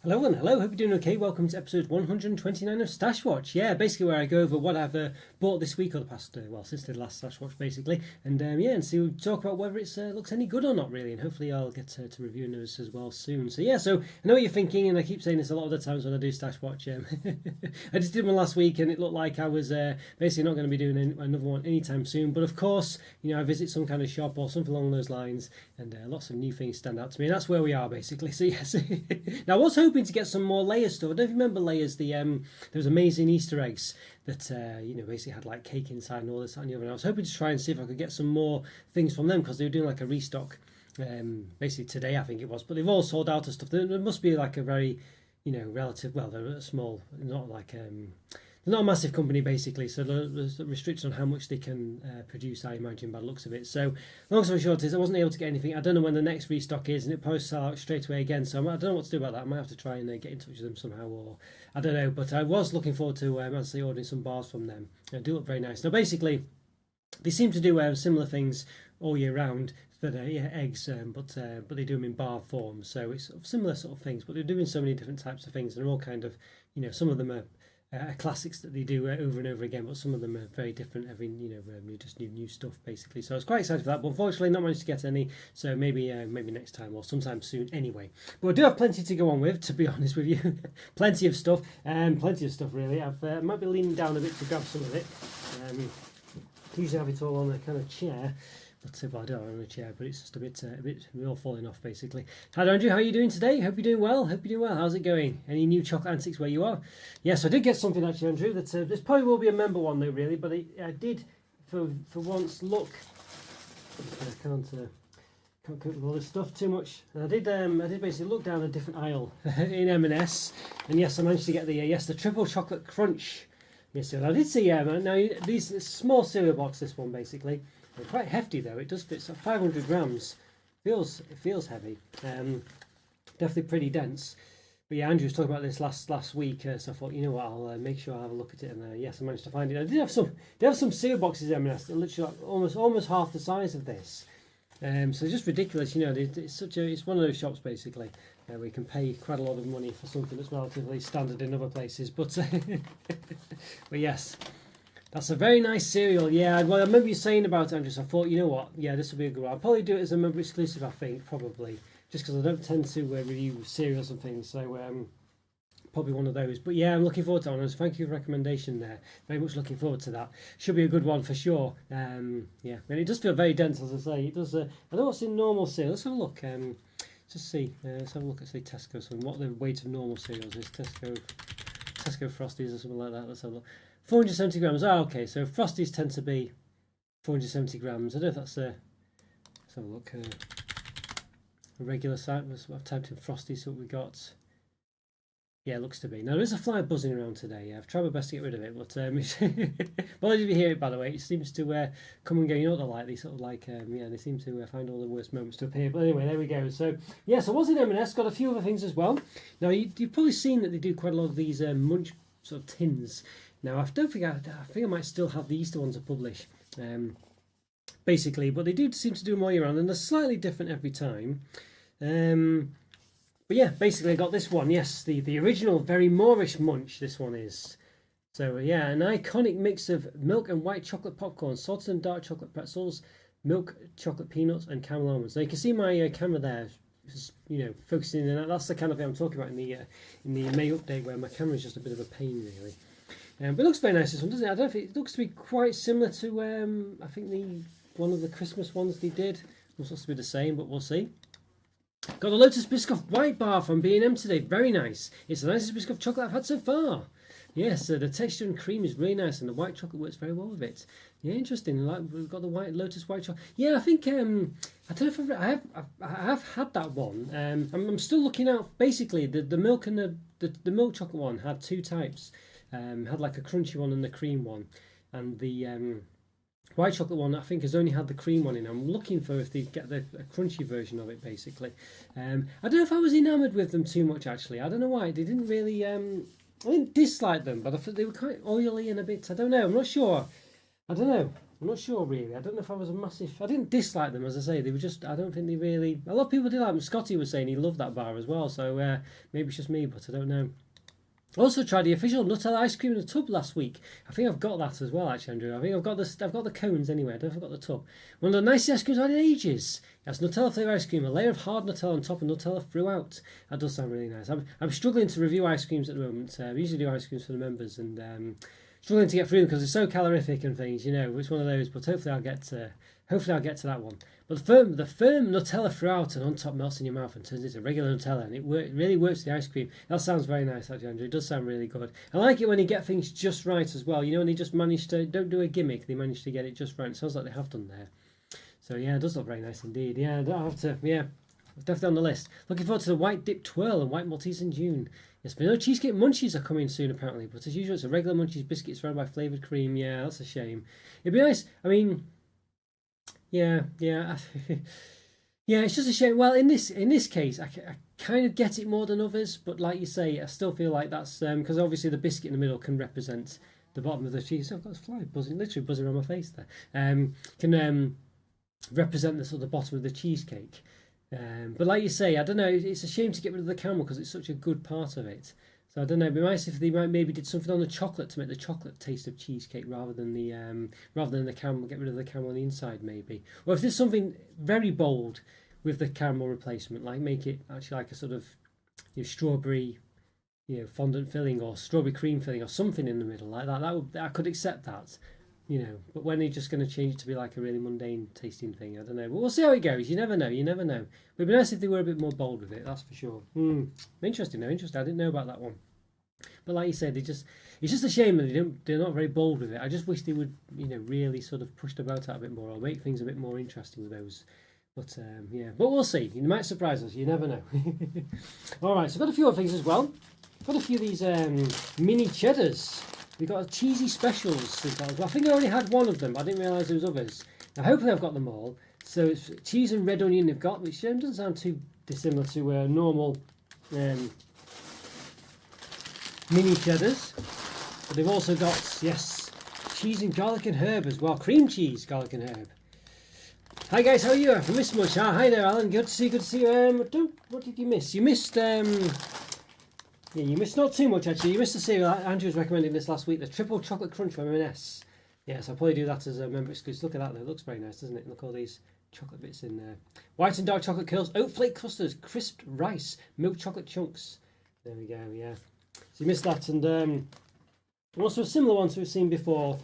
Hello and hello, hope you're doing okay. Welcome to episode 129 of Stash Watch. Yeah, basically where I go over what I've bought this week or the past, since the last Stash Watch basically. And see, talk about whether it looks any good or not really. And hopefully I'll get to reviewing those as well soon. So I know what you're thinking, and I keep saying this a lot of the times when I do Stash Watch. I just did one last week and it looked like I was basically not going to be doing another one anytime soon. But of course, I visit some kind of shop or something along those lines, and lots of new things stand out to me. And that's where we are basically. So yes, now I was hoping to get some more Layers stuff. I don't know if you remember Layers. There was amazing Easter eggs that basically had like cake inside and all this and the other. And I was hoping to try and see if I could get some more things from them because they were doing like a restock. Basically today I think it was, but they've all sold out of stuff. There must be like a very relative. Well, they're a small, not like they're not a massive company basically, so there's restrictions on how much they can produce, I imagine, by the looks of it. So long story short is I wasn't able to get anything. I don't know when the next restock is, and it probably sell out straight away again, so I don't know what to do about that. I might have to try and get in touch with them somehow, or I don't know, but I was looking forward to as I say, ordering some bars from them. They do look very nice. Now basically they seem to do similar things all year round for the eggs, but they do them in bar form, so it's similar sort of things, but they're doing so many different types of things, and they're all kind of, some of them are classics that they do over and over again, but some of them are very different every just new stuff basically. So I was quite excited for that, but unfortunately not managed to get any, so maybe next time or sometime soon anyway. But I do have plenty to go on with, to be honest with you. Plenty of stuff really. I might be leaning down a bit to grab some of it. Usually have it all on a kind of chair, but I don't have it on a chair, but it's just a bit we're all falling off basically. Hi Andrew, how are you doing today? Hope you're doing well. How's it going? Any new chocolate antics where you are? Yes, I did get something actually, Andrew. That this probably will be a member one though, really, but I did for once look. I can't cope with all this stuff too much. And I did basically look down a different aisle in M&S, and yes, I managed to get the triple chocolate crunch. Yes, I did see. Now these small cereal box. This one basically. They're quite hefty though. It does fit. So 500 grams. It feels heavy. Definitely pretty dense. But yeah, Andrew was talking about this last week, so I thought, you know what, I'll make sure I have a look at it. And yes, I managed to find it. I did have some. They have some cereal boxes M&S that are literally like almost half the size of this. So it's just ridiculous. It's one of those shops basically where you can pay quite a lot of money for something that's relatively standard in other places. But but yes. That's a very nice cereal. Yeah, well, I remember you saying about it, Andrew, so I thought, you know what, yeah, this will be a good one. I'll probably do it as a member exclusive, I think, probably, just because I don't tend to review cereals and things, so probably one of those. But yeah, I'm looking forward to it. Thank you for the recommendation there. Very much looking forward to that. Should be a good one for sure. Yeah, and it does feel very dense, as I say. It does. I don't know what's in normal cereal. Let's have a look. Just see. Let's have a look at, say, Tesco. So what the weight of normal cereals is. Tesco Frosties or something like that. Let's have a look. 470 grams. Okay, so Frosties tend to be 470 grams. I don't know if that's let's have a look. A regular site. I've typed in Frosties, so what we got. Yeah, it looks to be. Now there is a fly buzzing around today. I've tried my best to get rid of it, but apologies if you hear it, by the way. It seems to come and go. You know what they're like? They sort of like they seem to find all the worst moments to appear. But anyway, there we go. So yes, I was in M&S. Got a few other things as well. Now you've probably seen that they do quite a lot of these munch sort of tins. Now I don't think I think I might still have the Easter ones to publish, basically, but they do seem to do them all year round, and they're slightly different every time. But yeah, basically I got this one. Yes, the original, very Moorish munch. This one is. So yeah, an iconic mix of milk and white chocolate popcorn, salted and dark chocolate pretzels, milk chocolate peanuts, and caramel almonds. Now you can see my camera there. Focusing in. That's the kind of thing I'm talking about in the May update, where my camera is just a bit of a pain, really. But it looks very nice, this one, doesn't it? I don't know if it looks to be quite similar to, I think one of the Christmas ones they did. It's supposed to be the same, but we'll see. Got the Lotus Biscoff White Bar from B&M today. Very nice. It's the nicest Biscoff chocolate I've had so far. Yes, the texture and cream is really nice, and the white chocolate works very well with it. Yeah, interesting. Like we've got the Lotus White chocolate. Yeah, I think I don't know if I have had that one. I'm still looking out. Basically, the milk and the milk chocolate one had two types. Had like a crunchy one and the cream one, and the white chocolate one I think has only had the cream one in. I'm looking for if they get a crunchy version of it basically. I don't know if I was enamoured with them too much actually. I don't know why. They didn't really. I didn't dislike them, but I thought they were quite oily and a bit. I don't know. I'm not sure. I don't know. I'm not sure really. I don't know if I was a massive. I didn't dislike them, as I say. They were just. I don't think they really. A lot of people did like them. Scotty was saying he loved that bar as well. So maybe it's just me, but I don't know. Also tried the official Nutella ice cream in a tub last week. I think I've got that as well, actually, Andrew. I think I've got the cones anyway. I don't know if I've got the tub. One of the nicest ice creams I've had in ages. That's Nutella flavour ice cream, a layer of hard Nutella on top and Nutella throughout. That does sound really nice. I'm struggling to review ice creams at the moment. We usually do ice creams for the members and struggling to get through them because it's so calorific and things, you know. It's one of those, but hopefully I'll get to that one. But the firm Nutella throughout and on top melts in your mouth and turns into regular Nutella, and it really works with the ice cream. That sounds very nice, actually, Andrew. It does sound really good. I like it when you get things just right as well. You know, when they just manage to, don't do a gimmick, they manage to get it just right. It sounds like they have done there. So yeah, it does look very nice indeed. Yeah, I'll have to, yeah, it's definitely on the list. Looking forward to the white dip twirl and white Maltese in June. Yes, but no cheesecake munchies are coming soon apparently. But as usual, it's a regular munchies biscuit surrounded by flavoured cream. Yeah, that's a shame. It'd be nice. I mean, yeah. Yeah, it's just a shame. Well, in this case, I kind of get it more than others, but like you say, I still feel like that's because obviously the biscuit in the middle can represent the bottom of the cheese. Oh, I've got a fly literally buzzing around my face there. Can represent the sort of bottom of the cheesecake. But like you say, I don't know. It's a shame to get rid of the caramel because it's such a good part of it. So I don't know. It'd be nice if they maybe did something on the chocolate to make the chocolate taste of cheesecake rather than the caramel. Get rid of the caramel on the inside, maybe. Or if there's something very bold with the caramel replacement, like make it actually like a sort of strawberry, fondant filling or strawberry cream filling or something in the middle like that. I could accept that. But when they're just going to change it to be like a really mundane tasting thing, I don't know. But we'll see how it goes. You never know. But it'd be nice if they were a bit more bold with it, that's for sure. Interesting. I didn't know about that one. But like you said, it's just a shame that they're not very bold with it. I just wish they would, really sort of push the boat out a bit more or make things a bit more interesting with those. But but we'll see. It might surprise us. You never know. All right, so I've got a few other things as well. I've got a few of these mini cheddars. We've got cheesy specials. I think I already had one of them, but I didn't realise there was others. Now, hopefully I've got them all. So it's cheese and red onion they've got, which doesn't sound too dissimilar to normal mini cheddars. But they've also got, yes, cheese and garlic and herb as well. Cream cheese, garlic and herb. Hi guys, how are you? I missed much. Hi there, Alan. Good to see you. What did you miss? You missed... Yeah, you missed not too much actually. You missed the cereal. Andrew was recommending this last week, the triple chocolate crunch from M&S. Yes, I'll probably do that as a member exclusive. Look at that though, it looks very nice, doesn't it? Look at all these chocolate bits in there. White and dark chocolate curls, oat flake custards, crisped rice, milk chocolate chunks. There we go, yeah. So you missed that, and also a similar one to we've seen before.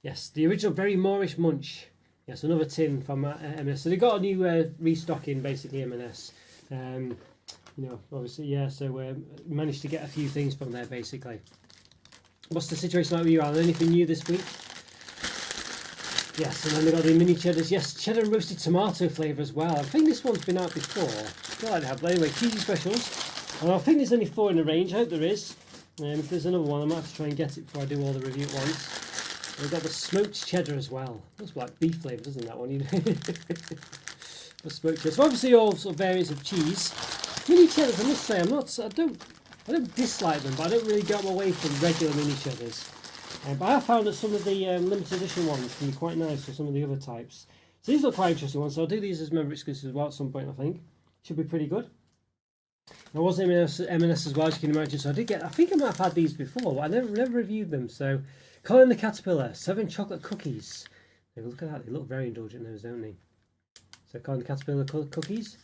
Yes, the original Berry Moorish Munch. Yes, another tin from M&S. So they got a new restocking, basically, M&S. Obviously, yeah, so managed to get a few things from there, basically. What's the situation like with you, Alan? Anything new this week? Yes, and then they got the mini cheddars. Yes, cheddar and roasted tomato flavour as well. I think this one's been out before. I feel like they have. But anyway, cheesy specials. And I think there's only 4 in the range. I hope there is. If there's another one, I might have to try and get it before I do all the review at once. We've got the smoked cheddar as well. Looks like beef flavour, doesn't that one? The smoked cheddar. So obviously all sort of variants of cheese. Mini cheddars, I must say, I don't dislike them, but I don't really go away from regular mini cheddars. But I have found that some of the limited edition ones can be quite nice for some of the other types. So these look quite interesting ones, so I'll do these as member exclusives as well at some point, I think. Should be pretty good. There was M&S as well, as you can imagine, so I think I might have had these before, but I never reviewed them. So, Colin the Caterpillar, 7 chocolate cookies. Look at that, they look very indulgent, those, don't they? So, Colin the Caterpillar cookies.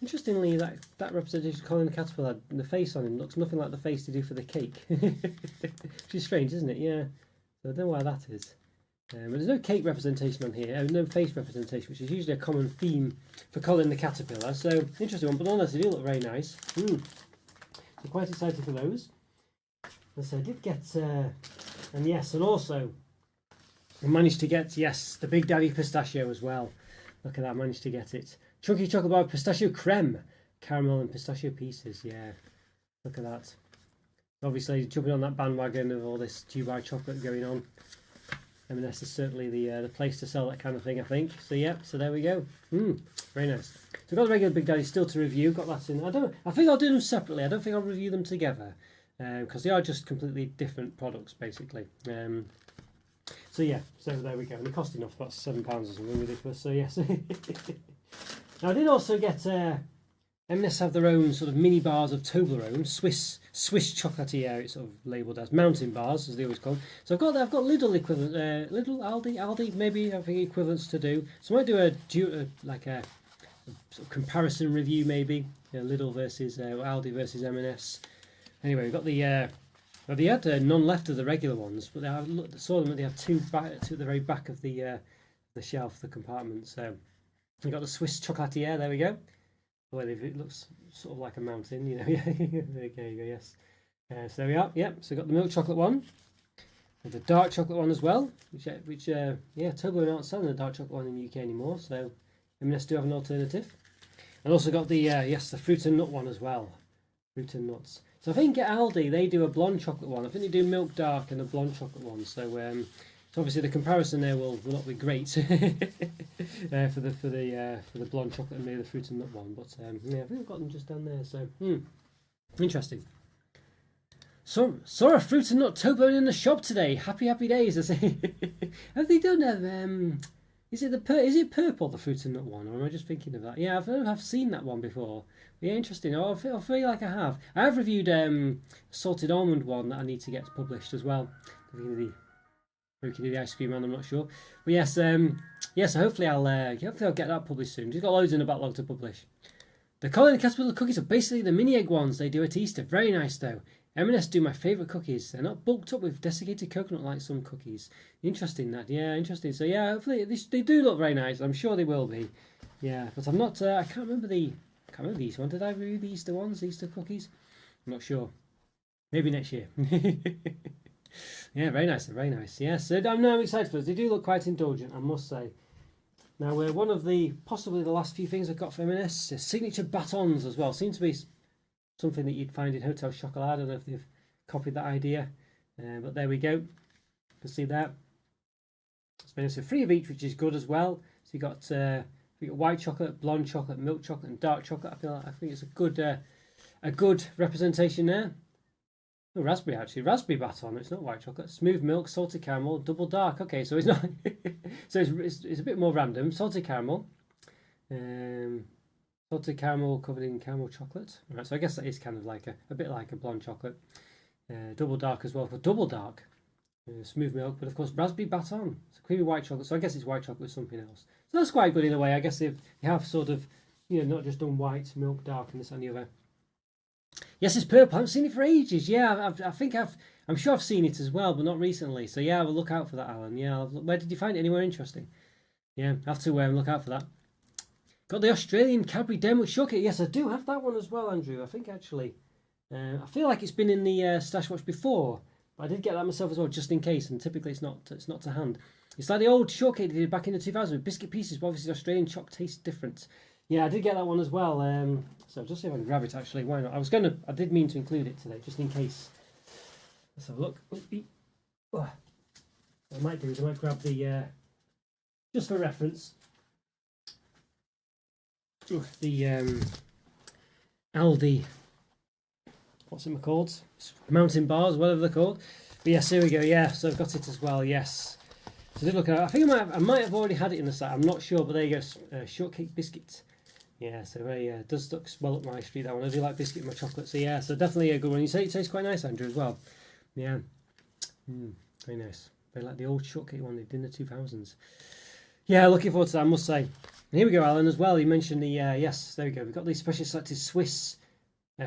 Interestingly, that representation of Colin the Caterpillar, the face on him looks nothing like the face they do for the cake. Which is strange, isn't it? Yeah. So I don't know why that is. But there's no cake representation on here, no face representation, which is usually a common theme for Colin the Caterpillar. So, interesting one, but nonetheless, they do look very nice. So quite excited for those. And so I did get, and also I managed to get, the Big Daddy pistachio as well. Look at that, I managed to get it. Chunky chocolate bar pistachio creme, caramel and pistachio pieces. Yeah, look at that. Obviously, jumping on that bandwagon of all this Dubai chocolate going on. M&S is certainly the place to sell that kind of thing, I think. So yeah, so there we go. Very nice. So I've got the regular Big Daddy still to review. Got that in. I think I'll do them separately. I don't think I'll review them together because they are just completely different products, basically. So So yeah, so there we go. And it cost enough, about £7 or something ridiculous. So yes. Now I did also get M&S have their own sort of mini bars of Toblerone, Swiss chocolatier. It's sort of labelled as mountain bars, as they always call them. So I've got Lidl equivalent, Lidl, Aldi, maybe I think equivalents to do. So I might do a sort of comparison review, maybe Lidl versus Aldi versus M&S. Anyway, we've got the. Well, they had none left of the regular ones, but I saw them. They have two at the very back of the shelf, the compartment. So we got the Swiss chocolatier. There we go. Well, it looks sort of like a mountain, you know. There you go. Yes. So there we are. Yep. So we got the milk chocolate one, and the dark chocolate one as well. Which Toblerone aren't selling the dark chocolate one in the UK anymore. So M&S do have an alternative. And also got the the fruit and nut one as well. Fruit and nuts. So I think at Aldi they do a blonde chocolate one. I think they do milk dark and a blonde chocolate one. So so obviously the comparison there will not be great for the blonde chocolate and maybe the fruit and nut one. But yeah, I think I've got them just down there. So interesting. So saw a fruit and nut Toblerone in the shop today. Happy days. I say. Have they done is it purple, the fruit and nut one, or am I just thinking of that? Yeah, I've seen that one before. Yeah, interesting. I feel like I have. I have reviewed salted almond one that I need to get published as well. The ice cream man, I'm not sure. But yes, so hopefully I'll get that published soon. Just got loads in the backlog to publish. The Colin Caterpillar cookies are basically the mini egg ones they do at Easter. Very nice though. M&S do my favourite cookies. They're not bulked up with desiccated coconut like some cookies. Interesting that. Yeah, interesting. So yeah, hopefully they do look very nice. I'm sure they will be. Yeah, but I'm not. I can't remember these ones. Did I review the Easter ones? Easter cookies? I'm not sure. Maybe next year. Yeah, very nice. Very nice. Yes, so I'm excited for this. They do look quite indulgent, I must say. Now, one of possibly the last few things I got from M&S is signature batons as well. Seems to be something that you'd find in Hotel Chocolat. I don't know if they've copied that idea, but there we go. You can see that. It's free of each, which is good as well. So you got white chocolate, blonde chocolate, milk chocolate, and dark chocolate. I think it's a good representation there. Oh, raspberry baton. It's not white chocolate. Smooth milk, salted caramel, double dark. Okay, so it's not. So it's a bit more random. Salted caramel. Salted caramel covered in caramel chocolate. Right, so I guess that is kind of like a bit like a blonde chocolate. Double dark as well for double dark. Smooth milk, but of course raspberry baton. It's creamy white chocolate, so I guess it's white chocolate with something else. So that's quite good in a way. I guess they have sort of, not just done white, milk, dark, and this and the other. Yes, it's purple. I haven't seen it for ages. Yeah, I'm sure I've seen it as well, but not recently. So yeah, we'll look out for that, Alan. Yeah, where did you find it? Anywhere interesting? Yeah, I have to look out for that. Got the Australian Cadbury Denmark Shortcake. Yes, I do have that one as well, Andrew. I think actually, I feel like it's been in the Stash Watch before, but I did get that myself as well, just in case. And typically, it's not to hand. It's like the old shortcake they did back in the 2000s with biscuit pieces, but obviously the Australian choc tastes different. Yeah, I did get that one as well. So just see if I can grab it. Actually, why not? I did mean to include it today, just in case. Let's have a look. What I might do is I might grab the just for reference. The Aldi, what's it called? Mountain bars, whatever they're called. But yes, here we go. Yeah, so I've got it as well. Yes. So did look at. I think I might have already had it in the site. I'm not sure, but there you go. Shortcake biscuit. Yeah, so very does look well up my street. That one. I do like biscuit and my chocolate. So yeah, so definitely a good one. You say it tastes quite nice, Andrew, as well. Yeah. Very nice. Very like the old shortcake one they did in the 2000s. Yeah, looking forward to that, I must say. And here we go, Alan, as well. You mentioned the, yes, there we go. We've got these specially selected Swiss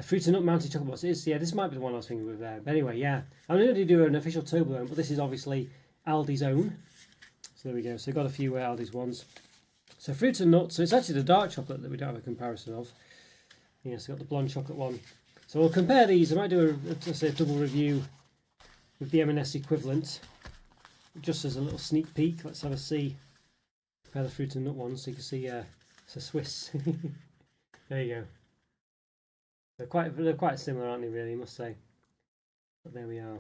fruit and nut mounted chocolate bars. This might be the one I was thinking with there. But anyway, yeah. I'm going to do an official Toblerone, but this is obviously Aldi's own. So there we go. So we've got a few Aldi's ones. So fruit and nuts. So it's actually the dark chocolate that we don't have a comparison of. Yes, we've got the blonde chocolate one. So we'll compare these. I might do a double review with the M&S equivalent. Just as a little sneak peek. Let's have a see. Compare the fruit and nut ones so you can see it's a Swiss. There you go. They're quite similar, aren't they, really, I must say. But there we are.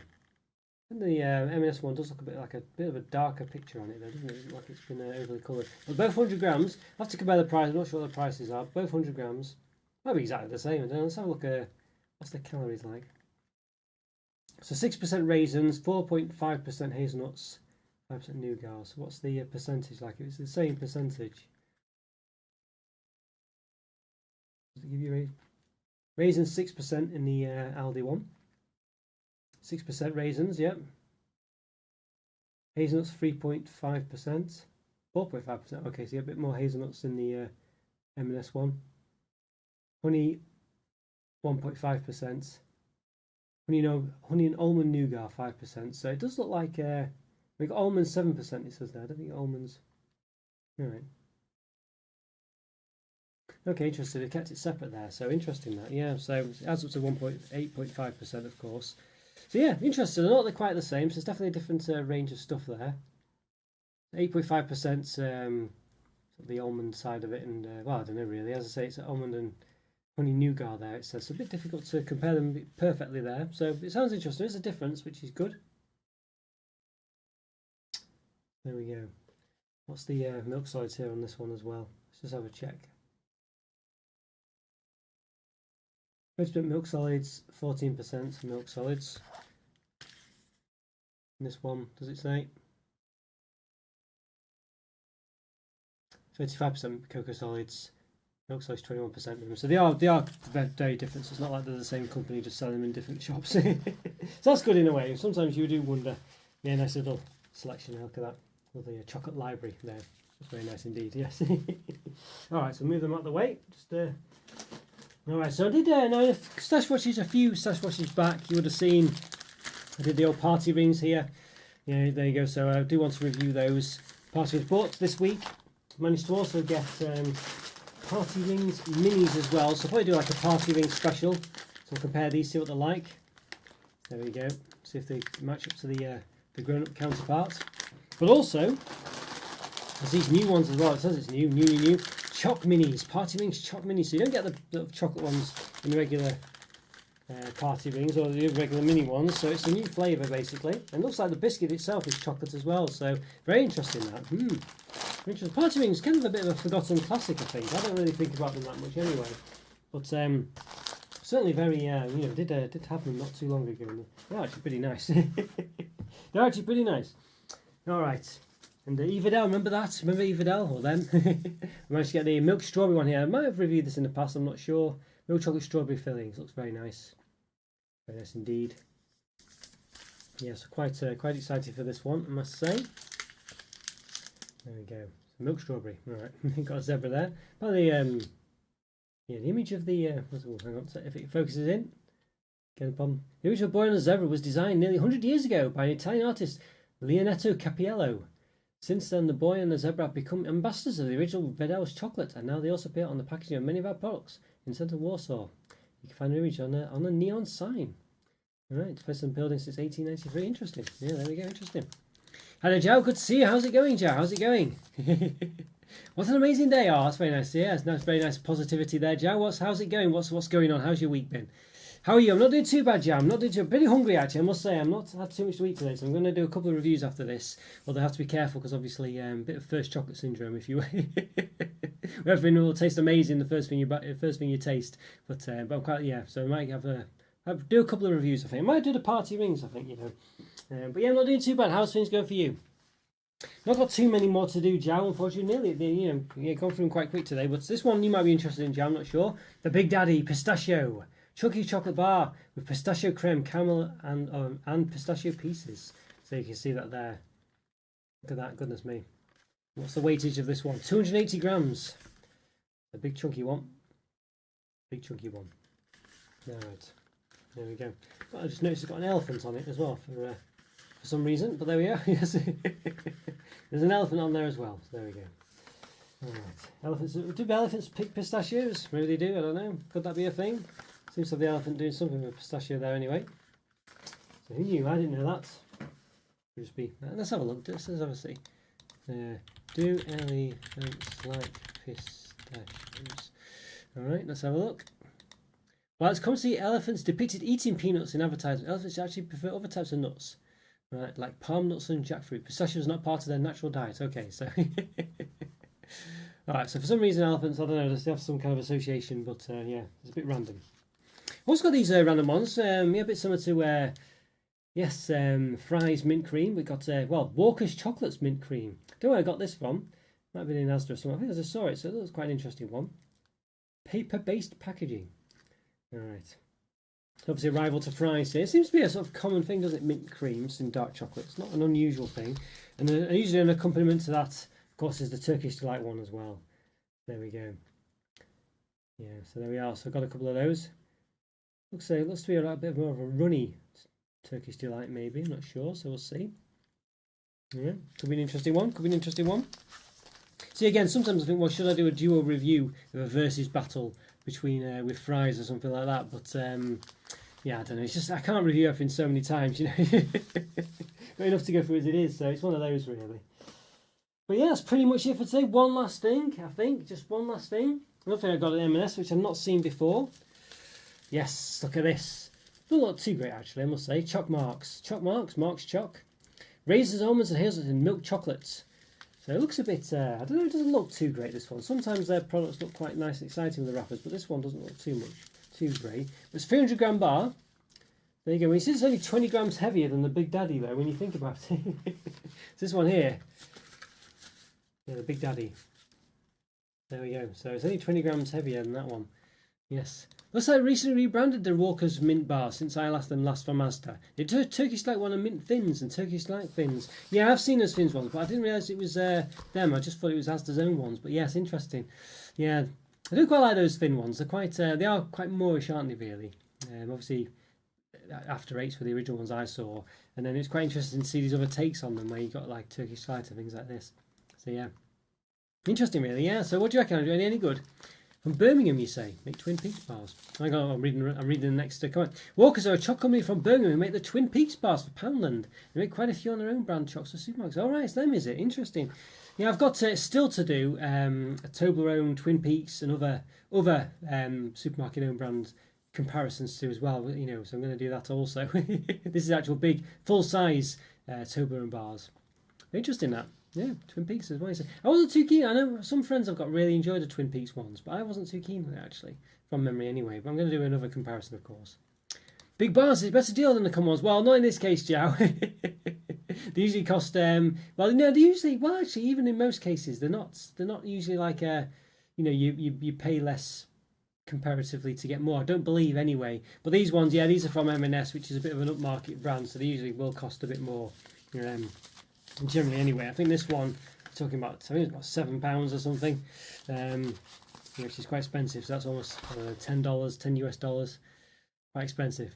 And the M&S one does look a bit of a darker picture on it, though, doesn't it? It looks like it's been overly coloured. But both 100 grams. I have to compare the price. I'm not sure what the prices are. Both 100 grams. Might be exactly the same. Let's have a look at what's the calories like. So 6% raisins, 4.5% hazelnuts, 5% nougat. So what's the percentage like? If it's the same percentage, does it give you raisins 6% in the Aldi one? 6% raisins, yep. Hazelnuts 3.5%, 4.5%. Okay, so you have a bit more hazelnuts in the M&S one. Honey 1.5%. Honey and almond nougat 5%. So it does look like we got almonds 7%. It says there. I don't think almonds. All right. Okay, interesting. They kept it separate there. So interesting that. Yeah. So it adds up to 8.5%, of course. So yeah, interesting. They're not quite the same. So it's definitely a different range of stuff there. 8.5% the almond side of it, and well, I don't know really. As I say, it's almond and honey nougat there. It says it's a bit difficult to compare them perfectly there. So it sounds interesting. There's a difference, which is good. There we go. What's the milk solids here on this one as well? Let's just have a check. 20% milk solids, 14% milk solids. And this one, does it say? 35% cocoa solids, milk solids 21%. So they are very different. So it's not like they're the same company just selling them in different shops. So that's good in a way. Sometimes you do wonder. Yeah, nice little selection. Look at that. Lovely chocolate library there. It's very nice indeed. Yes. All right, so move them out of the way. Just all right. So I did now stash watches a few stash watches back. You would have seen I did the old party rings here. Yeah, there you go. So I do want to review those party rings. But this week managed to also get party rings minis as well. So I'll probably do like a party ring special. So we'll compare these, see what they're like. There we go. See if they match up to the grown-up counterparts. But also, there's these new ones as well. It says it's new. Choc minis, party rings, choc minis. So you don't get the little chocolate ones in the regular party rings or the regular mini ones. So it's a new flavour basically. And it looks like the biscuit itself is chocolate as well. So very interesting that. Interesting. Party rings, kind of a bit of a forgotten classic, I think. I don't really think about them that much anyway. But certainly very, did have them not too long ago. And they're actually pretty nice. They're actually pretty nice. All right. And Evadel, remember that? Remember Evadel or them? I managed to get the milk strawberry one here. I might have reviewed this in the past, I'm not sure. Milk chocolate strawberry fillings. Looks very nice. Very nice indeed. Yeah, so quite excited for this one, I must say. There we go. So milk strawberry. All right. Got a zebra there. By the the image of the hang on, if it focuses in. Get the problem. The original boy on a zebra was designed nearly 100 years ago by an Italian artist, Leonetto Capiello. Since then, the boy and the zebra have become ambassadors of the original Vedel's chocolate, and now they also appear on the packaging of many of our products in central Warsaw. You can find an image on a neon sign. All right, it's placed in the building since 1893. Interesting. Yeah, there we go. Interesting. Hello, Joe. Good to see you. How's it going, Joe? How's it going? What an amazing day. Oh, that's very nice. Yeah, it's nice, very nice positivity there, Joe. How's it going? What's going on? How's your week been? How are you? I'm not doing too bad, Joe. I'm not doing too pretty hungry actually. I must say I'm not had too much to eat today, so I'm going to do a couple of reviews after this. Although I have to be careful because obviously a bit of first chocolate syndrome. If you everything will taste amazing the first thing you taste, but I'm quite So I might I'll do a couple of reviews. I think I might do the party rings. I think but yeah, I'm not doing too bad. How's things going for you? Not got too many more to do, Joe. Unfortunately, gone through them quite quick today. But this one you might be interested in, Joe. I'm not sure. The Big Daddy Pistachio. Chunky chocolate bar with pistachio creme, caramel, and pistachio pieces. So you can see that there. Look at that, goodness me. What's the weightage of this one? 280 grams. A big chunky one. Big chunky one. Alright, there we go. I just noticed it's got an elephant on it as well for some reason, but there we are. Yes, there's an elephant on there as well. So there we go. Alright, do elephants pick pistachios? Maybe they do. I don't know. Could that be a thing? Seems to have the elephant doing something with pistachio there anyway. So who knew? I didn't know that. Just be. Let's have a look. Let's have a see. Do elephants like pistachios? All right, let's have a look. Well, it's come to see elephants depicted eating peanuts in advertisements. Elephants actually prefer other types of nuts, right? Like palm nuts and jackfruit. Pistachio is not part of their natural diet. Okay, so. All right, so for some reason elephants, I don't know, they have some kind of association, but yeah, it's a bit random. Also got these random ones, a bit similar to Yes, Fry's mint cream. We got well, Walker's chocolates mint cream. Don't know where I got this from. Might have been in Asda or something. I think I just saw it, so that was quite an interesting one. Paper-based packaging. All right. Obviously, a rival to Fry's here. It seems to be a sort of common thing, doesn't it? Mint creams and dark chocolate. It's not an unusual thing. And usually an accompaniment to that, of course, is the Turkish Delight one as well. There we go. Yeah, so there we are. So I've got a couple of those. Looks to be a bit more of a runny Turkish Delight, maybe. I'm not sure, so we'll see. Yeah, could be an interesting one. Could be an interesting one. See, again, sometimes I think, well, should I do a duo review of a versus battle between with Fry's or something like that? But yeah, I don't know. It's just I can't review everything so many times, you know. Got enough to go through as it is, so it's one of those really. But yeah, that's pretty much it for today. One last thing, I think, just one last thing. Another thing I got at M&S, which I've not seen before. Yes, look at this. Doesn't look too great actually, I must say. Choc Marks, Marks Choc. Raisins, almonds, and hazelnuts in milk chocolates. So it looks a bit, I don't know, it doesn't look too great, this one. Sometimes their products look quite nice and exciting with the wrappers, but this one doesn't look too great. But it's 300 gram bar. There you go. Well, you see it's only 20 grams heavier than the Big Daddy, though, when you think about it. This one here, yeah, the Big Daddy. There we go. So it's only 20 grams heavier than that one. Yes. Looks like I recently rebranded the Walker's Mint Bar since I last from Asda. They do Turkish Delight one and Mint Thins and Turkish Delight Thins. Yeah, I've seen those Thins ones, but I didn't realise it was them. I just thought it was Asda's own ones. But yes, interesting. Yeah, I do quite like those thin ones. They're quite, they are quite Moorish, aren't they? Really. Obviously, after eights were the original ones I saw, and then it's quite interesting to see these other takes on them where you got like Turkish Delight and things like this. So yeah, interesting, really. Yeah. So what do you reckon? Are doing any good? From Birmingham, you say, make Twin Peaks bars. I'm reading the next comment. Walkers are a choc company from Birmingham who make the Twin Peaks bars for Poundland. They make quite a few on their own brand chocs for supermarkets. All right, it's them, is it? Interesting. Yeah, I've got still to do a Toblerone, Twin Peaks, and other supermarket own brand comparisons to as well. You know, so I'm going to do that also. This is actual big, full size Toblerone bars. Interesting that. Yeah, Twin Peaks as well. I wasn't too keen. I know some friends have got really enjoyed the Twin Peaks ones, but I wasn't too keen on it actually, from memory anyway. But I'm going to do another comparison, of course. Big bars is a better deal than the common ones. Well, not in this case, Joe. They usually cost well, no, they usually, well, actually, even in most cases, they're not usually like you know, you pay less comparatively to get more. I don't believe anyway. But these ones, yeah, these are from M&S, which is a bit of an upmarket brand, so they usually will cost a bit more. Generally anyway. I think this one talking about, I think it's about £7 or something, which is quite expensive. So that's almost $10 US, quite expensive.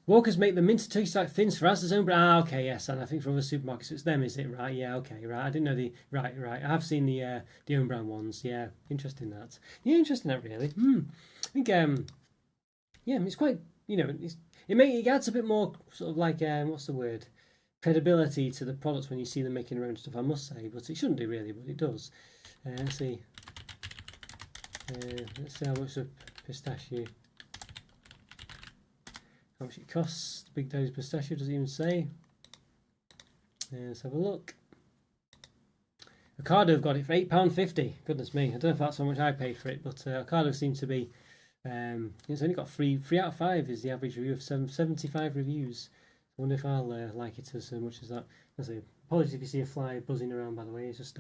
Walkers make the minted Turkish Delight Thins for Asda's own brand. Okay, yes, and I think from other supermarkets, so it's them, is it? Right, yeah, okay, right. I didn't know the right. I have seen the own brand ones. Yeah, interesting that. Yeah, interesting that really. I think yeah, it's quite, you know, it adds a bit more sort of like what's the word? Credibility to the products when you see them making their own stuff, I must say, but it shouldn't do really, but it does. Let's see how much a pistachio, how much it costs. Big Daddy's pistachio doesn't even say. Let's have a look. Ocado have got it for £8.50. Goodness me, I don't know if that's how much I paid for it, but Ocado seems to be it's only got 3 out of 5 is the average review of 75 reviews. I wonder if I'll like it as much as that. I say, apologies if you see a fly buzzing around, by the way. It's just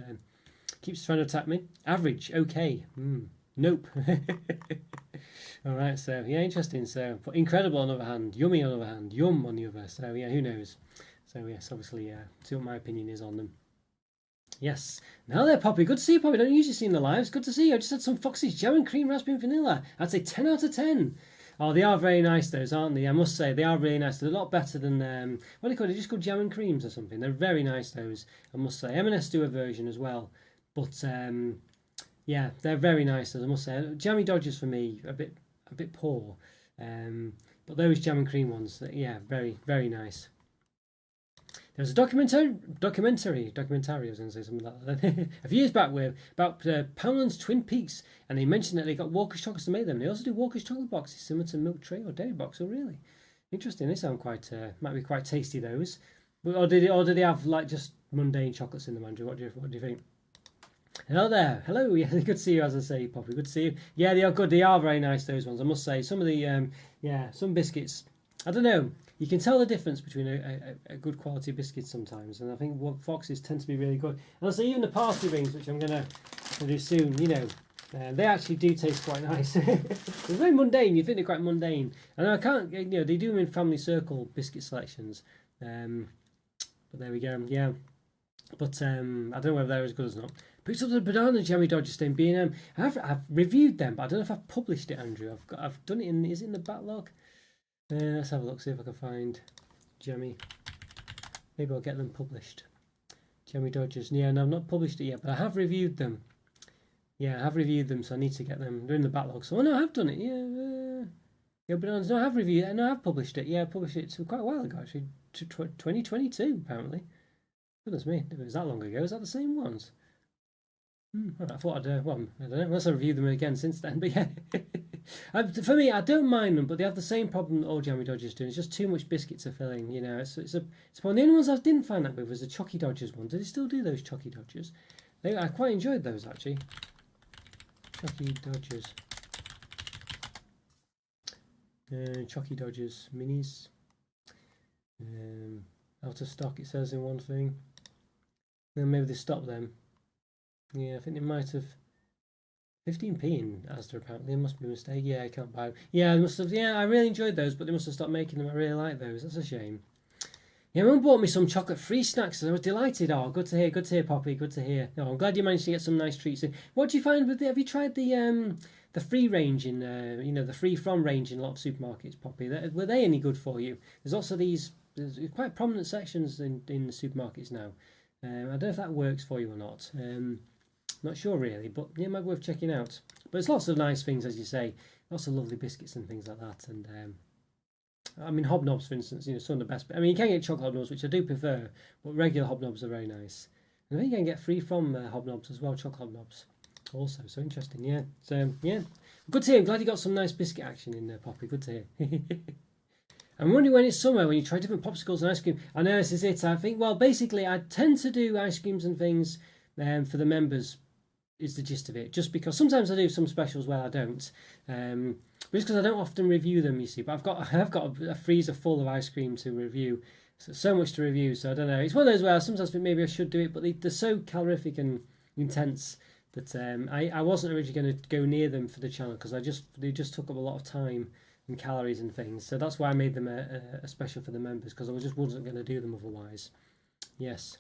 keeps trying to attack me. Average, okay. Nope. All right, so yeah, interesting. So, but incredible on the other hand, yummy on the other hand, yum on the other. So yeah, who knows? So yes, obviously, see what my opinion is on them. Yes. Now there, Poppy. Good to see you, Poppy. Don't usually see you in the lives. Good to see you. I just had some Foxy's Jam and Cream Raspberry and Vanilla. I'd say 10 out of 10. Oh, they are very nice, those, aren't they? I must say, they are really nice. They're a lot better than, what do you call it? They're just called Jam and Creams or something. They're very nice, those, I must say. M&S do a version as well. But, yeah, they're very nice, those, I must say. Jammy Dodgers, for me, a bit poor. But those Jam and Cream ones, yeah, very, very nice. There was a documentary, I was going to say something like that, a few years back about Poundland's Twin Peaks, and they mentioned that they got Walker's chocolates to make them. They also do Walker's chocolate boxes similar to Milk Tray or Dairy Box. Oh, really? Interesting. They sound quite, might be quite tasty, those. Or did they have like just mundane chocolates in them, Andrew? What do you think? Hello there. Hello. Yeah, good to see you, as I say, Poppy. Good to see you. Yeah, they are good. They are very nice, those ones. I must say, some of the, some biscuits I don't know. You can tell the difference between a good quality biscuit sometimes, and I think what Foxes tend to be really good. And also even the party rings, which I'm gonna do soon. They actually do taste quite nice. They're very mundane. You think they're quite mundane, and I can't. They do them in family circle biscuit selections. But there we go. Yeah. But I don't know whether they're as good as not. Picked up the banana jammy Dodger stain B&M. I've reviewed them, but I don't know if I've published it, Andrew. I've done it in. Is it in the backlog? Let's have a look. See if I can find jammy. Maybe I'll get them published. Jammy Dodgers. Yeah, no, I've not published it yet, but I have reviewed them. Yeah, I have reviewed them, so I need to get them. They're in the backlog. So no, I have done it. Yeah, bananas. No, I have reviewed it. No, I have published it. Yeah, I published it quite a while ago, actually. 2022, apparently. Goodness me, if it was that long ago, is that the same ones? All right, I thought I don't know, unless I reviewed them again since then, but yeah. For me, I don't mind them, but they have the same problem that all Jammy Dodgers do. It's just too much biscuit to fill in, it's one. The only ones I didn't find that with was the Chocky Dodgers one. Do they still do those Chocky Dodgers? I quite enjoyed those, actually. Chocky Dodgers. Chocky Dodgers minis. Out of stock, it says in one thing. Then maybe they stopped them. Yeah, I think they might have 15p in Asda apparently. It must be a mistake. Yeah, I can't buy them. Yeah, they must have. Yeah, I really enjoyed those, but they must have stopped making them. I really like those. That's a shame. Yeah, Mum bought me some chocolate-free snacks, and I was delighted. Oh, good to hear, Poppy. Good to hear. Oh, I'm glad you managed to get some nice treats in. What do you find with Have you tried the free range in the free from range in a lot of supermarkets, Poppy? Were they any good for you? There's also there's quite prominent sections in the supermarkets now. I don't know if that works for you or not. Not sure really, but yeah, it might be worth checking out. But there's lots of nice things, as you say, lots of lovely biscuits and things like that. And I mean, hobnobs, for instance, some of the best. I mean, you can get chocolate hobnobs, which I do prefer, but regular hobnobs are very nice. And I think you can get free from hobnobs as well, chocolate hobnobs. Also, so interesting, yeah. So yeah, good to hear. I'm glad you got some nice biscuit action in there, Poppy. Good to hear. I'm wondering when it's summer, when you try different popsicles and ice cream. I know this is it. I think, well, basically, I tend to do ice creams and things for the members. Is the gist of it, just because sometimes I do some specials where I don't, but it's because I don't often review them, you see. But I have got a freezer full of ice cream to review, so much to review. So I don't know. It's one of those where I sometimes think maybe I should do it, but they're so calorific and intense that I wasn't originally going to go near them for the channel because they just took up a lot of time and calories and things. So that's why I made them a special for the members, because I just wasn't going to do them otherwise. Yes.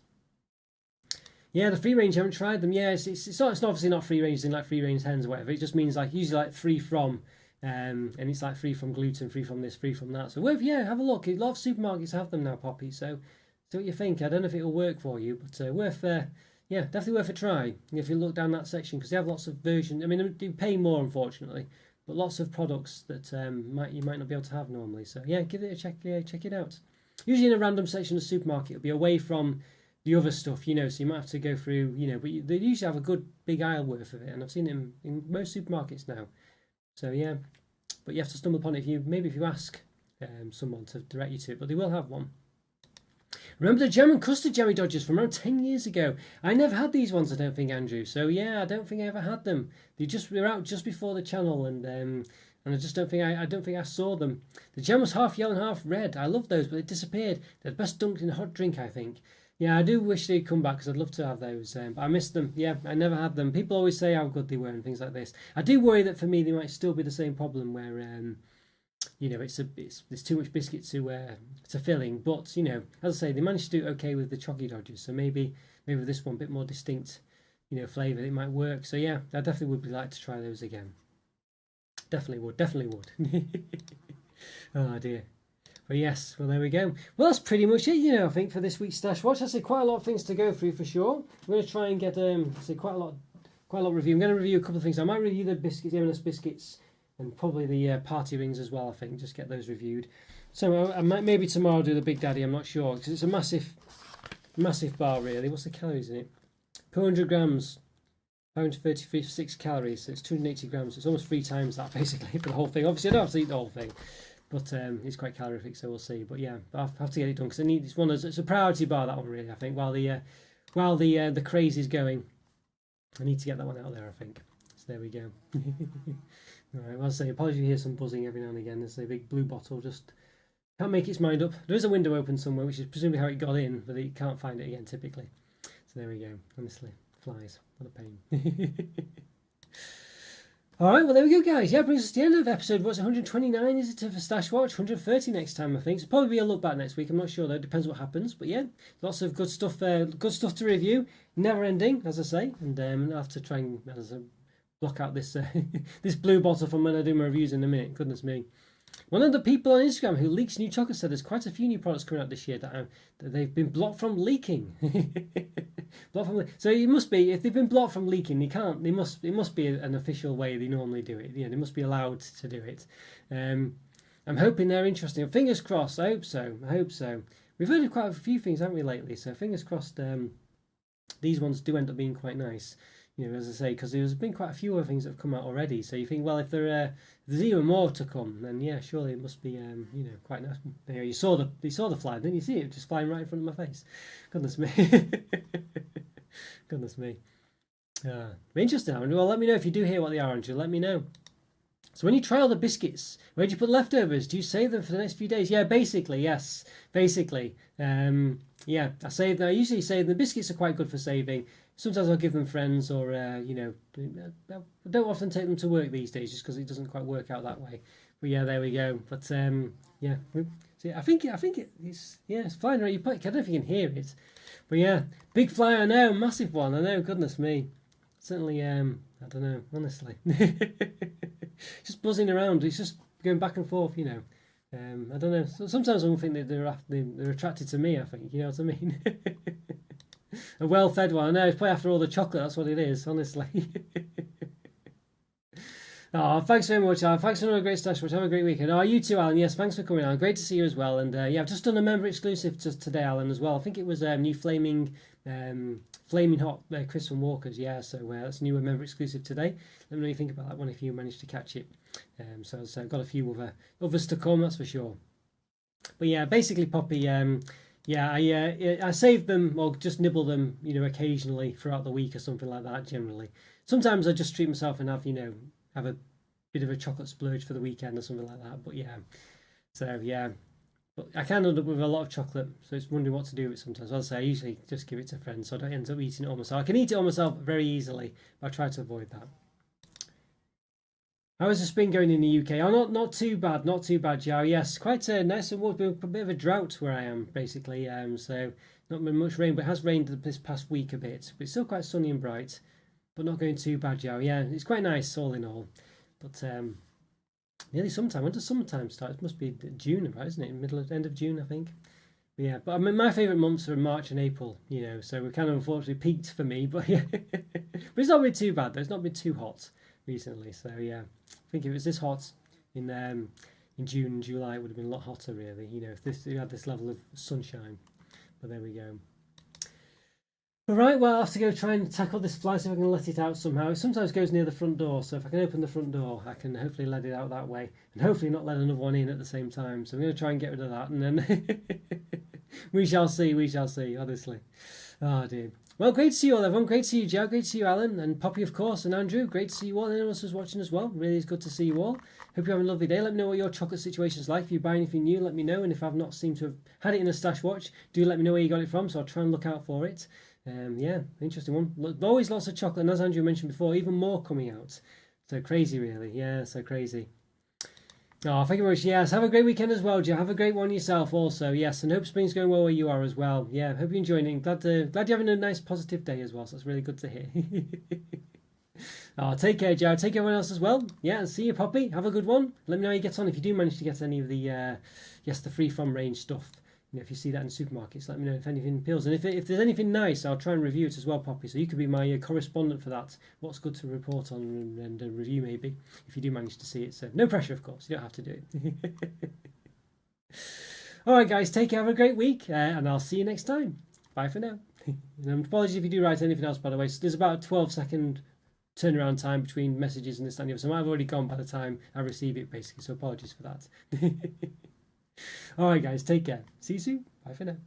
Yeah, the free range, I haven't tried them. Yeah, it's obviously not free range in like free range hens or whatever. It just means like usually like free from, and it's like free from gluten, free from this, free from that. So have a look. A lot of supermarkets have them now, Poppy. So see what you think. I don't know if it'll work for you, but definitely worth a try if you look down that section, because they have lots of versions. I mean, they do pay more, unfortunately, but lots of products that you might not be able to have normally. So yeah, give it a check. Yeah, check it out. Usually in a random section of the supermarket, it'll be away from the other stuff, so you might have to go through, but they usually have a good big aisle worth of it, and I've seen it in most supermarkets now. So yeah, but you have to stumble upon it if you ask someone to direct you to it, but they will have one. Remember the German custard Jammy Dodgers from around 10 years ago? I never had these ones, I don't think, Andrew. So yeah, I don't think I ever had them. They're out just before the channel, and I just don't think I saw them. The jam was half yellow and half red. I love those, but they disappeared. They're best dunked in a hot drink, I think. Yeah, I do wish they'd come back because I'd love to have those, but I missed them. Yeah, I never had them. People always say how good they were and things like this. I do worry that for me they might still be the same problem where, there's too much biscuit to filling. But as I say, they managed to do okay with the Chocky Dodgers, so maybe with this one a bit more distinct, flavour, it might work. So yeah, I definitely would like to try those again. Definitely would. Oh dear. But yes, well there we go. Well, that's pretty much it, I think for this week's Stash Watch. I say quite a lot of things to go through for sure. I'm going to try and get quite a lot of review. I'm going to review a couple of things. I might review the biscuits, M&S biscuits, and probably the party rings as well. I think just get those reviewed. So I might maybe tomorrow do the Big Daddy. I'm not sure because it's a massive bar really. What's the calories in it? 400 grams. 536 calories. So it's 280 grams. It's almost 3 times that basically for the whole thing. Obviously, I don't have to eat the whole thing. But it's quite calorific, so we'll see. But yeah, I'll have to get it done because it's a priority bar, that one really. I think while the craze is going, I need to get that one out there. I think. So there we go. All right. Well, I'll say apologies if you hear some buzzing every now and again. There's a big blue bottle just Can't make its mind up. There is a window open somewhere, which is presumably how it got in, but it can't find it again typically. So there we go. Honestly, flies. What a pain. All right, well, there we go, guys. Yeah, brings us to the end of episode, what's 129, is it, for Stash Watch? 130 next time, I think. So probably be a look back next week. I'm not sure, though. It depends what happens. But yeah, lots of good stuff to review. Never ending, as I say. And I'll have to try and block out this this blue bottle from when I do my reviews in a minute. Goodness me. One of the people on Instagram who leaks new chocolate said there's quite a few new products coming out this year that they've been blocked from leaking. So it must be, if they've been blocked from leaking, it must be an official way they normally do it. Yeah, they must be allowed to do it. I'm hoping they're interesting. Fingers crossed. I hope so. We've heard of quite a few things, haven't we, lately? So fingers crossed. These ones do end up being quite nice. You know, as I say, because there's been quite a few other things that have come out already. So you think, well, if there's even more to come, then yeah, surely it must be, quite nice. You saw the fly, didn't you see it just flying right in front of my face? Goodness me, goodness me. Interesting. Well, let me know if you do hear what they are, Andrew. Let me know. So when you try all the biscuits, where do you put leftovers? Do you save them for the next few days? Yeah, basically, yes. Basically, yeah, I save them. I usually save them. Biscuits are quite good for saving. Sometimes I'll give them friends, or I don't often take them to work these days just because it doesn't quite work out that way. But yeah, there we go. But yeah, see, I think it's flying around. I don't know if you can hear it, but yeah, big fly. I know, massive one. I know. Goodness me, certainly. I don't know, honestly. Just buzzing around. It's just going back and forth. I don't know. So sometimes I think that they're attracted to me. I think, you know what I mean. A well-fed one. I know, it's probably after all the chocolate, that's what it is, honestly. Oh, thanks very much, Alan. Thanks for another great Stash Watch. Have a great weekend. Oh, you too, Alan. Yes, thanks for coming on. Great to see you as well. And yeah, I've just done a member exclusive today, Alan, as well. I think it was new flaming hot Chris from Walker's. Yeah, so that's a new member exclusive today. Let me know what you think about that one if you managed to catch it. So I've got a few others to come, that's for sure. But yeah, basically, Poppy. Yeah, I save them or just nibble them, occasionally throughout the week or something like that. Generally, sometimes I just treat myself and have a bit of a chocolate splurge for the weekend or something like that. But yeah, so yeah, but I can end up with a lot of chocolate, so it's wondering what to do with it sometimes. As I say, I usually just give it to friends, so I don't end up eating it all myself. I can eat it all myself very easily, but I try to avoid that. How is the spring going in the UK? Oh, not too bad, Joe. Yes, quite nice and warm. A bit of a drought where I am, basically. So not been much rain, but it has rained this past week a bit. But it's still quite sunny and bright, but not going too bad, Joe. Yeah, it's quite nice all in all. But nearly summertime. When does summertime start? It must be June, about, isn't it? End of June, I think. But yeah, but I mean, my favourite months are March and April. So we're kind of unfortunately peaked for me. But yeah, but it's not been too bad though. It's not been too hot recently. So yeah, I think if it was this hot in June and July, it would have been a lot hotter, really. If we had this level of sunshine. But there we go. All right, well, I'll have to go try and tackle this fly, see if I can let it out somehow. It sometimes goes near the front door, so if I can open the front door, I can hopefully let it out that way, and hopefully not let another one in at the same time. So I'm going to try and get rid of that, and then we shall see, honestly. Oh, dear. Well, great to see you all, everyone. Great to see you, Joe. Great to see you, Alan, and Poppy, of course, and Andrew. Great to see you all. Anyone else who's watching as well. Really is good to see you all. Hope you're having a lovely day. Let me know what your chocolate situation's like. If you buy anything new, let me know. And if I've not seemed to have had it in a Stash Watch, do let me know where you got it from, so I'll try and look out for it. Yeah, interesting one. Always lots of chocolate, and as Andrew mentioned before, even more coming out. So crazy, really. Yeah, so crazy. Oh, thank you very much. Yes, have a great weekend as well, Joe. Have a great one yourself also. Yes, and hope spring's going well where you are as well. Yeah, hope you're enjoying it. Glad you're having a nice positive day as well, so that's really good to hear. Oh, take care, Joe. Take everyone else as well. Yeah, and see you, Poppy. Have a good one. Let me know how you get on if you do manage to get any of the the free from range stuff. If you see that in supermarkets, let me know if anything appeals. And if there's anything nice, I'll try and review it as well, Poppy. So you could be my correspondent for that. What's good to report on and review, maybe, if you do manage to see it. So no pressure, of course. You don't have to do it. All right, guys. Take care. Have a great week. And I'll see you next time. Bye for now. And apologies if you do write anything else, by the way. So there's about a 12-second turnaround time between messages and this and the other. So I've already gone by the time I receive it, basically. So apologies for that. All right, guys, take care. See you soon. Bye for now.